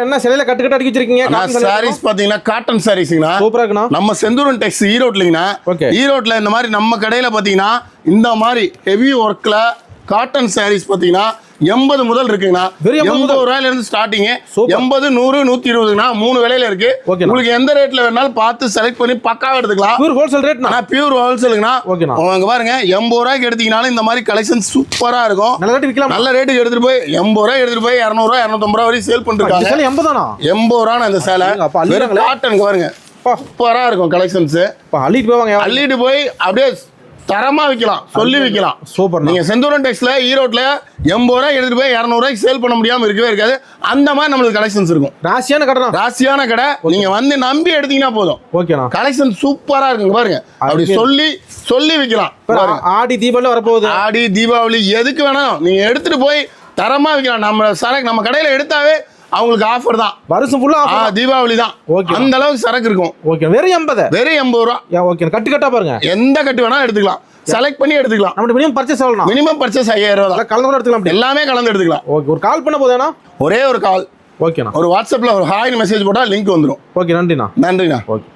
என்ன சிலையில கட்டு அடிக்க வச்சிருக்கீங்க? சாரீஸ் பாத்தீங்கன்னா காட்டன் சாரீஸ்ங்கண்ணா. சூப்பரா இருக்குண்ணா. நம்ம செந்தூரன் டெக்ஸ் ஈரோட்லங்கண்ணா. ஈரோட்ல இந்த மாதிரி நம்ம கடையில பாத்தீங்கன்னா இந்த மாதிரி ஹெவி ஒர்க்ல காட்டன் சாரீஸ் பாத்தீங்கன்னா 80 முதல் இருக்குங்கண்ணா. 80 ரூபாயில இருந்து ஸ்டார்டிங். 80, 100, 120ங்கண்ணா. 3 விலையில இருக்கு. உங்களுக்கு எந்த ரேட்ல வேணாலும் பார்த்து செலக்ட் பண்ணி பக்காவா எடுத்துக்கலாம். பியூர் ஹோல்சேல் ரேட்னா? பியூர் ஹோல்சேலுங்கண்ணா. அங்க பாருங்க 80 ரூபாய்க்கு எடுத்தீங்கனாலும் இந்த மாதிரி கலெக்ஷன் சூப்பரா இருக்கும். நல்ல ரேட் விக்கலாம். நல்ல ரேட்டுக்கு எடுத்துட்டு போய் 80 ரூபாய் எடுத்துட்டு போய் 200 ரூபாய் 250 ரூபாய் வரை சேல் பண்ணிருக்காங்க. 80 தானா? 80 ரூபாய் இந்த சேலை. காட்டனுக்கு பாருங்க சூப்பரா இருக்கும் கலெக்ஷன்ஸ். அள்ளிட்டு போவாங்க. அள்ளிட்டு போய் அப்படியே தரமா விற்கலாம், சொல்லி விற்கலாம். சூப்பர். நீங்க செந்தூரன் டெக்ஸ்ல ஈரோட்ல 80 ரூபாய் எடுத்துட்டு போய் 200 ரூபாய்க்கு சேல் பண்ண முடியாம இருக்கவே இருக்காது. அந்த மாதிரி நம்மளுக்கு கலெக்ஷன்ஸ் இருக்கும். ராசியான கடை. ராசியான கடை. நீங்க வந்து நம்பி எடுத்தீங்கன்னா போதும். ஓகேண்ணா. கலெக்ஷன் சூப்பரா இருக்குங்க பாருங்க. அப்படி சொல்லி விற்கலாம். ஆடி தீபாவளி வரப்போகுது. ஆடி தீபாவளி எதுக்கு வேணாலும் நீங்க எடுத்துட்டு போய் தரமா விற்கலாம். நம்ம கடையில எடுத்தாவே அவங்களுக்கு ஆஃபர் தான். வருஷம் ஃபுல்லா தீபாவளி தான். அந்த அளவுக்கு சரக்கு இருக்கும். ஓகே. வெறும் 80. வெறும் 80 ரூபாய். ஓகே. கட்டா பாருங்க. எந்த கட்டு வேணா எடுத்துக்கலாம். செலக்ட் பண்ணி எடுத்துக்கலாம். நம்ம மினிமம் பர்ச்சேஸ் ஆகலாம். மினிமம் பர்ச்சேஸ் 5000 ரூபாய். கலந்து எடுத்துக்கலாம். எல்லாமே கலந்து எடுத்துக்கலாம். ஓகே. ஒரு கால் பண்ண போதேனா? ஒரே ஒரு கால். ஓகேண்ணா. ஒரு வாட்ஸ்அப்ல ஒரு ஹாய் மெசேஜ் போட்டா லிங்க் வந்துடும். ஓகே. நன்றிண்ணா. நன்றிண்ணா. ஓகே.